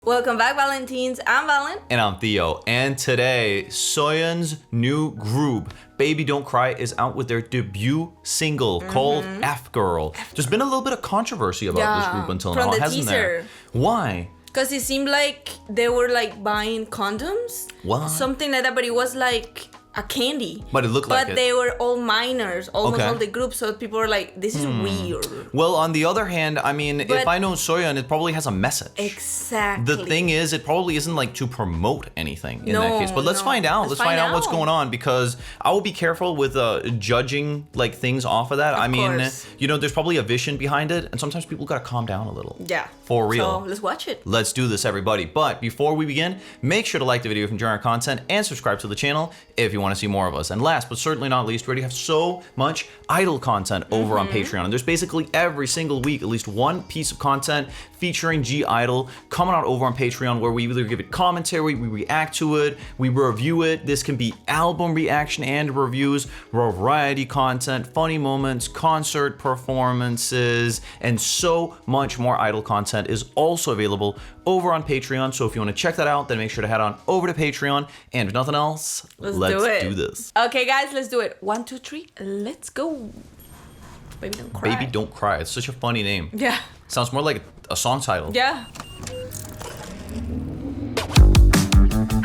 Welcome back, Valentines. I'm Valen. And I'm Theo. And today, Soyeon's new group, Baby Don't Cry, is out with their debut single called F-Girl. There's been a little bit of controversy about this group until now, hasn't there? Why? Because it seemed like they were like buying condoms. What? Something like that, but it was like a candy. But it looked like it. But they were all minors, almost all the group, so people were like, this is weird. Well, on the other hand, I mean, if I know Soyeon, it probably has a message. Exactly. The thing is, it probably isn't like to promote anything in that case. But let's find out. Let's find out what's going on, because I will be careful with judging like things off of that. I mean, you know, there's probably a vision behind it, and sometimes people gotta calm down a little. Yeah. For real. So let's watch it. Let's do this, everybody. But before we begin, make sure to like the video if you enjoy our content and subscribe to the channel if you want to see more of us. And last but certainly not least, we already have so much i-dle content over on Patreon. And there's basically every single week at least one piece of content featuring i-dle coming out over on Patreon, where we either give it commentary, we react to it, we review it. This can be album reaction and reviews, variety content, funny moments, concert performances, and so much more i-dle content is also available over on Patreon. So if you want to check that out, then make sure to head on over to Patreon. And if nothing else, let's do this. Okay, guys, let's do it. 1, 2, 3, let's go. Baby Don't Cry. Baby Don't Cry. It's such a funny name. Yeah. Sounds more like a song title. Yeah.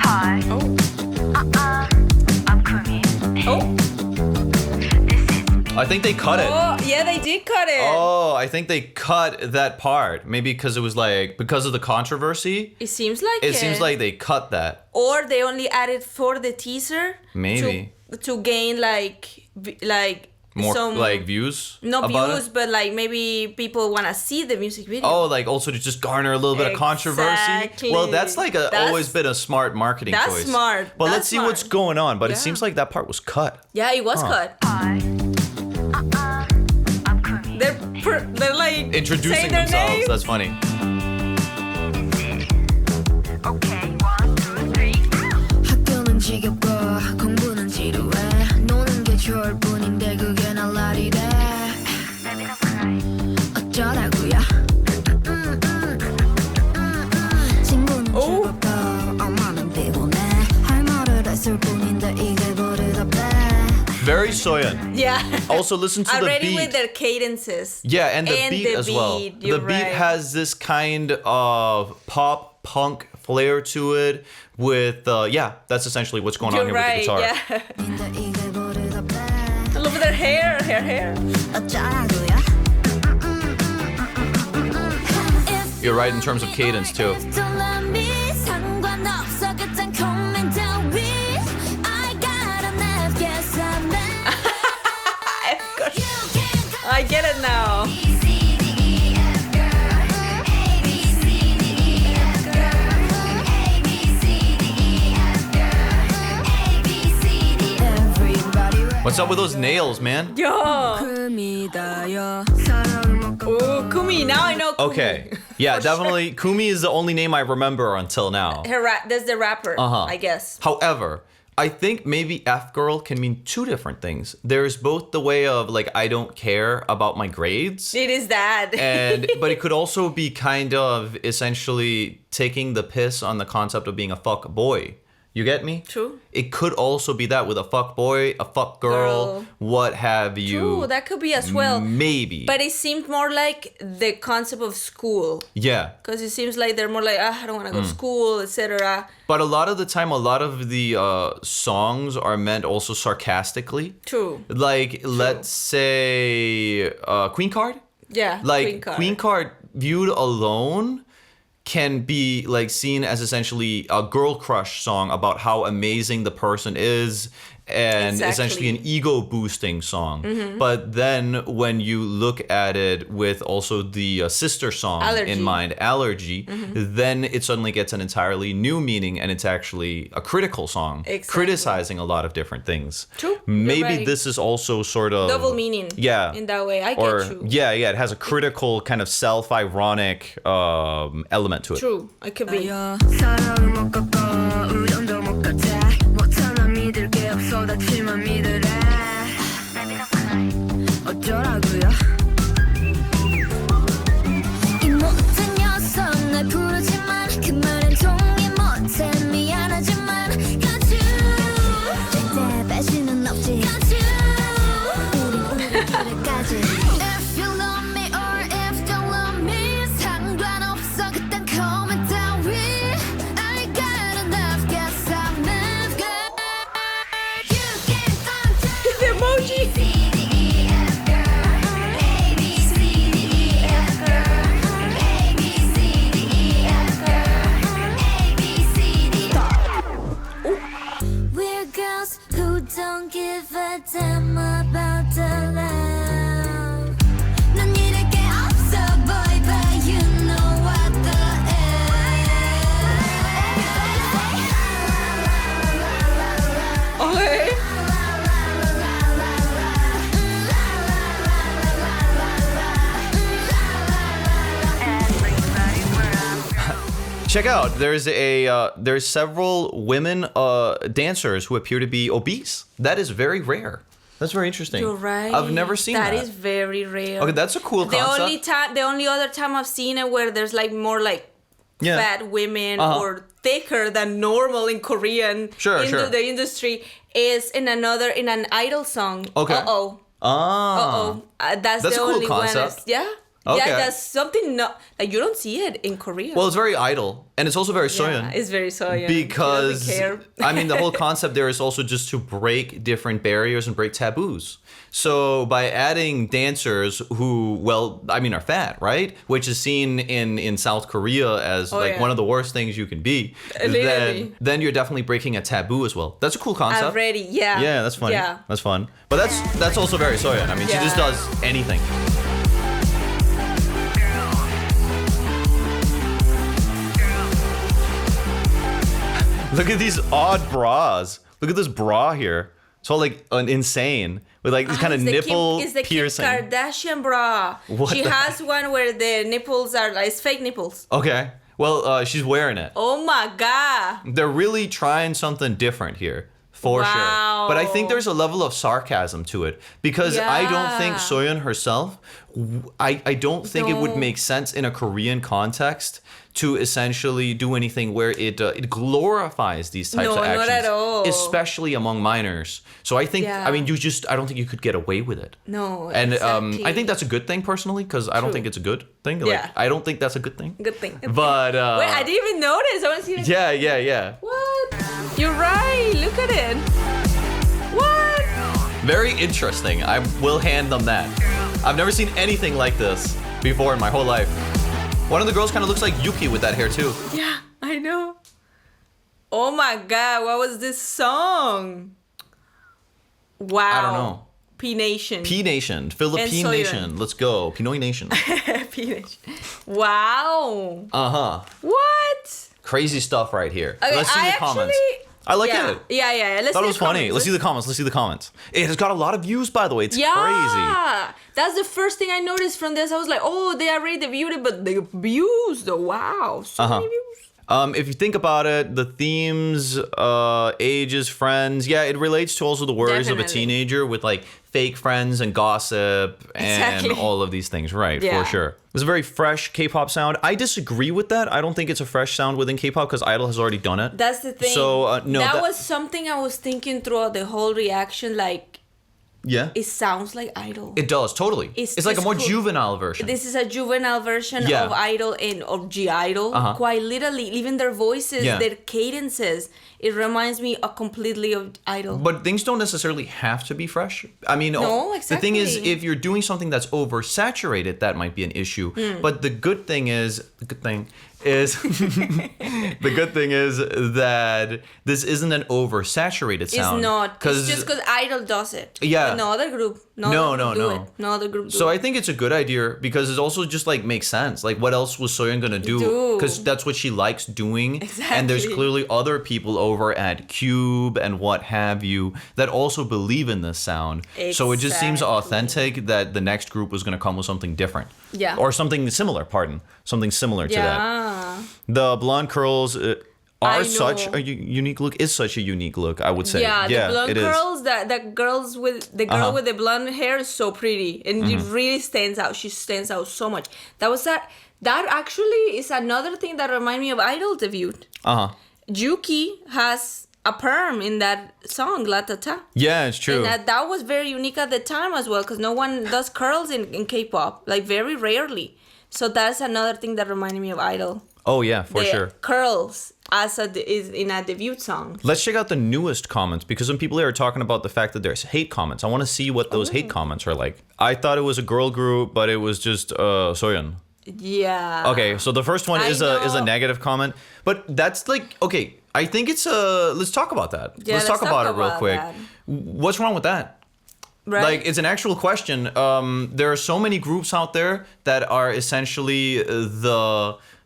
Hi. Oh. I'm Kumi. Oh. I think they cut it. Oh, yeah, they did cut it. Oh, I think they cut that part. Maybe because it was like, because of the controversy. It seems like it. It seems like they cut that. Or they only added for the teaser. Maybe. To gain like more some, like views? Not about views, it? but like maybe people want to see the music video. Oh, like also to just garner a little bit of controversy? Exactly. Well, that's like always been a smart marketing choice. That's smart. But That's let's see smart. what's going on. But it seems like that part was cut. Yeah, it was cut. Hi. I'm Kumi. They're like Introducing saying their themselves. names. That's funny. Okay, 1, 2, 3. 학교는 지겹고 공부는 지루해 노는 게 좋을 뿐인데 그게 날 날이래 어쩌라고요 친구는 즐겁고 엄마는 피곤해 할 말을 했을 뿐인데 이게 버릇 없대. Very Soyeon. Yeah. Also, listen to the Already beat. with their cadences. Yeah, and the beat as well. You're The beat right. has this kind of pop punk flair to it with, that's essentially what's going on You're here right, with the guitar. yeah. 근데 이게 버릇 없대. Look at their hair. 어쩌라고요 You're right in terms of cadence too. I get it now. What's up with those nails, man? Yo. Oh, Kumi. Now I know Kumi. Okay. Yeah, definitely. Kumi is the only name I remember until now. That's the rapper, I guess. However, I think maybe F-Girl can mean two different things. There's both the way of like, I don't care about my grades. It is that. But it could also be kind of essentially taking the piss on the concept of being a fuck boy. You get me? True. It could also be that with a fuck boy, a fuck girl, what have you. True, that could be as well. Maybe. But it seemed more like the concept of school. Yeah. Because it seems like they're more like, I don't want to go to school, etc. But a lot of the time, a lot of the songs are meant also sarcastically. True. Like, let's say Queen Card. Yeah, Like, Queen Card viewed alone can be like seen as essentially a girl crush song about how amazing the person is, and essentially an ego boosting song. But then when you look at it with also the sister song in mind, Allergy, then it suddenly gets an entirely new meaning, and it's actually a critical song, criticizing a lot of different things. True. Maybe this is also sort of double meaning. Yeah. In that way, I get you. Yeah, it has a critical kind of self-ironic element to it. True, it could be. 사랑을 못 꺾어 우정도 못 같아 못하나 믿을 게 없어 다치만 믿으래 어쩌라고요 이 못된 녀석 날 부르지만 그 말 what I'm about to love. 넌 잃을 게 없어 boy but you know what the Okay. Everybody where Check out. There's several women dancers who appear to be obese. That is very rare. That's very interesting. You're right. I've never seen that. That is very rare. Okay, that's a cool the concept. the only other time I've seen it where there's like more like Yeah. fat women Uh-huh. or thicker than normal in Korean Sure. the industry is in an idol song. Okay. Uh-oh. Ah. That's That's the a cool only one. concept. Yeah. Okay. Yeah, that's something not like you don't see it in Korea. Well, it's very idle, and it's also very Soyeon. yeah, it's very Soyeon. Because He doesn't care. I mean, the whole concept there is also just to break different barriers and break taboos. So by adding dancers who, well, I mean, are fat, right? Which is seen in South Korea as Oh, like yeah. one of the worst things you can be. Literally. Then you're definitely breaking a taboo as well. That's a cool concept. Already, yeah. Yeah, that's funny. Yeah. That's fun. But that's also very Soyeon. I mean, she just Yeah. does anything. Look at these odd bras. Look at this bra here. It's all like insane with like this kind of It's the nipple It's the piercing. Kim Kardashian bra. What She the has one where the nipples are like it's fake nipples. Okay. Well, she's wearing it. Oh my god. They're really trying something different here. For Wow. sure. But I think there's a level of sarcasm to it because I don't think Yeah. Soyeon herself, I don't think it would No. make sense in a Korean context to essentially do anything where it glorifies these types No, of not actions, at all. especially among minors. So I think, Yeah. I mean, I don't think you could get away with it. No. And exactly. I think that's a good thing personally because I don't True. think it's a good thing. Like, Yeah. I don't think that's a good thing. Good thing. But Wait, I didn't even notice. I want to see it. yeah. What? You're right. Look at it. What? Very interesting. I will hand them that. I've never seen anything like this before in my whole life. One of the girls kind of looks like Yuki with that hair too. Yeah, I know. Oh my god, what was this song? Wow. I don't know. P Nation. P Nation, Philippine Soyeon. Nation. Let's go. Pinoy Nation. P Nation. Wow. Uh-huh. What? Crazy stuff right here. Okay, Let's see the comments. I like yeah. it. Yeah. Let's Thought see it was the funny. comments. Let's see the comments. Let's see the comments. It has got a lot of views, by the way. It's Yeah. crazy. That's the first thing I noticed from this. I was like, oh, they already viewed it, but the views, though. Wow. So many views. If you think about it, the themes, ages, friends, yeah, it relates to also the worries of a Definitely. teenager with like fake friends and gossip and Exactly. all of these things, right? Yeah. For sure. It's a very fresh K-pop sound. I disagree with that. I don't think it's a fresh sound within K-pop because IDLE has already done it. That's the thing. So, no, that was something I was thinking throughout the whole reaction. Like, yeah, it sounds like Idol. it does totally. It's It's like a just more cool. juvenile version. This is a juvenile version Yeah. of Idol and of G-Idol. Uh-huh. Quite literally, even their voices, Yeah. their cadences. It reminds me completely of Idol. But things don't necessarily have to be fresh. I mean, No, the thing is, exactly. if you're doing something that's oversaturated, that might be an issue. Hmm. But the good thing is, the good thing is that this isn't an oversaturated sound. It's not. It's just because Idol does it. Yeah. But no other group. No, do no. it. No other group do So it. I think it's a good idea because it also just like makes sense. Like, what else was Soyeon gonna do? Do. Because that's what she likes doing. And there's Exactly. clearly other people over at Cube and what have you that also believe in this sound. So it just seems Exactly. authentic that the next group was gonna come with something different. Yeah. Or something similar. Pardon. Something similar to that. Yeah. The blonde curls. Are I such know. a unique look. Is such a unique look. I would say. Yeah, the blonde it is. curls, the girls with the girl Uh-huh. with the blonde hair is so pretty, and it really stands out. She stands out so much. That actually is another thing that reminded me of Idol debut. Juki has a perm in that song, La Ta Ta. Yeah, it's true. And that was very unique at the time as well, because no one does curls in K-pop, like very rarely. So that's another thing that reminded me of Idol. Oh yeah, for The sure. curls is in a debut song. Let's check out the newest comments because some people here are talking about the fact that there's hate comments. I want to see what those hate comments are like. I thought it was a girl group, but it was just Soyeon. Yeah. Okay, so the first one I is a know. negative comment, but that's like okay. I think it's let's talk about that. Yeah, let's talk let's about talk it real about quick. that. What's wrong with that? Right. Like, it's an actual question. There are so many groups out there that are essentially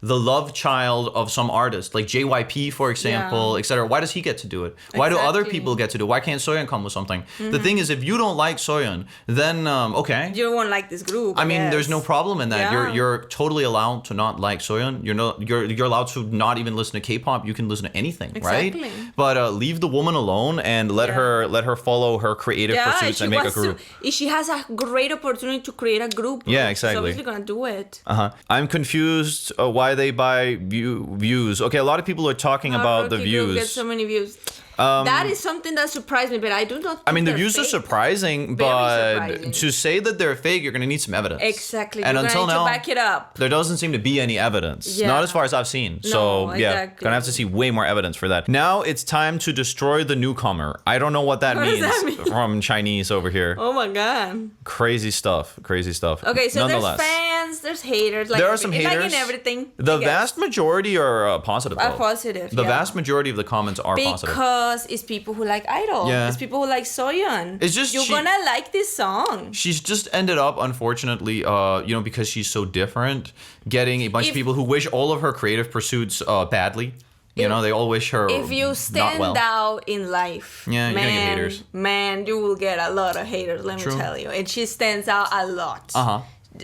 the love child of some artist, like JYP, for example, etc. Why does he get to do it? Why do other people get to do it? Why can't Soyeon come with something? The thing is, if you don't like Soyeon, then okay. You won't like this group. I mean, there's no problem in that. Yeah. You're totally allowed to not like Soyeon. You're allowed to not even listen to K-pop. You can listen to anything, Exactly. right? But leave the woman alone and let her follow her creative pursuits and make a group. She has a great opportunity to create a group. Yeah, exactly. She's obviously gonna do it. I'm confused why they buy views. Okay, a lot of people are talking about the views. Get so many views. That is something that surprised me, but I do not think I mean, the they're views are fake. surprising, Very but surprising. to say that they're fake, you're going to need some evidence. Exactly. And You're until gonna need now, to back it up. there doesn't seem to be any evidence. Yeah. Not as far as I've seen. So, No, yeah, exactly. gonna have to see way more evidence for that. Now it's time to destroy the newcomer. I don't know what that What does means that mean? from Chinese over here. Oh my god. Crazy stuff. Crazy stuff. Okay, so there's Nonetheless, fans, there's haters. Like there are some like haters. in everything. The I guess. vast majority are positive. Are though. positive. The yeah. vast majority of the comments are positive. Because it's people who like /I-dle. Yeah. It's people who like Soyeon. It's just you're gonna like this song. She's just ended up, unfortunately, because she's so different, getting a bunch of people who wish all of her creative pursuits badly. They all wish her If you not stand well. out in life, Yeah, you're gonna get haters. Man, you will get a lot of haters. Let True. me tell you, and she stands out a lot.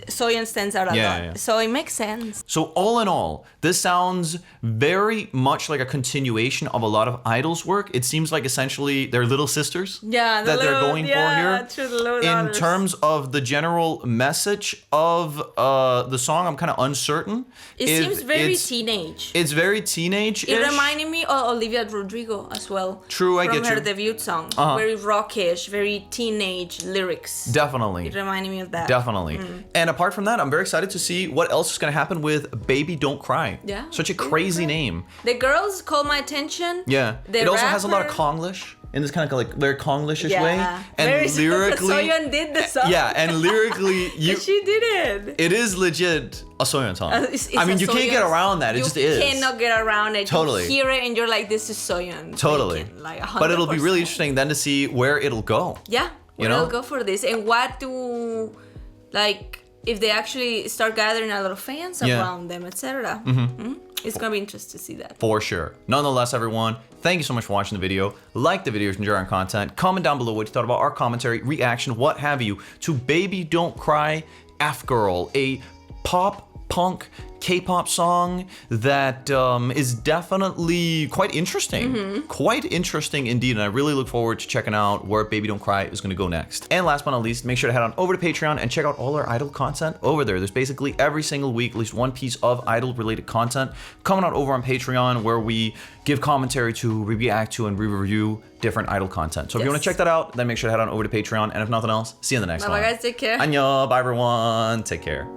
Soyeon stands out a lot, Yeah. so it makes sense. So all in all, this sounds very much like a continuation of a lot of /I-dle's work. It seems like essentially they're little sisters Yeah, that they're going for here. True, the little In daughters. terms of the general message of the song, I'm kind of uncertain. It if seems very it's- teenage. It's very teenage-ish. It reminded me of Olivia Rodrigo as well. True, I from get her you. debut song. Very rockish, very teenage lyrics. Definitely. It reminded me of that. Definitely. And apart from that, I'm very excited to see what else is going to happen with Baby Don't Cry. Yeah, Such a Baby crazy Don't Cry. name. The girls call my attention. Yeah. The It also has a lot of rapper- Konglish in this kind of like very Konglish-ish Yeah. way. And Very lyrically. Soyeon did the song. Yeah, and lyrically, She did it. it is legit a Soyeon song. It's I mean, a you can't get Soyeon- around that. It just is. You cannot get around it. Totally. You hear it and you're like, this is Soyeon. Totally. Speaking, like 100%. But it'll be really interesting then to see where it'll go. Yeah. You Where know? they'll go for this. And what do, like, if they actually start gathering a lot of fans Yeah. around them, etc. It's going to be interesting to see that. For sure. Nonetheless, everyone, thank you so much for watching the video. Like the video if you enjoy our content. Comment down below what you thought about our commentary, reaction, what have you, to Baby Don't Cry, F-Girl, a pop punk K-pop song that is definitely quite interesting. Quite interesting indeed, and I really look forward to checking out where Baby Don't Cry is going to go next. And last but not least, make sure to head on over to Patreon and check out all our /I-dle content over there. There's basically every single week at least one piece of /I-dle related content coming out over on Patreon where we give commentary to, react to, and review different /I-dle content. So if you want to check that out, then make sure to head on over to Patreon. And if nothing else, see you in the next one. Bye guys, take care. Annyeong, bye everyone, take care.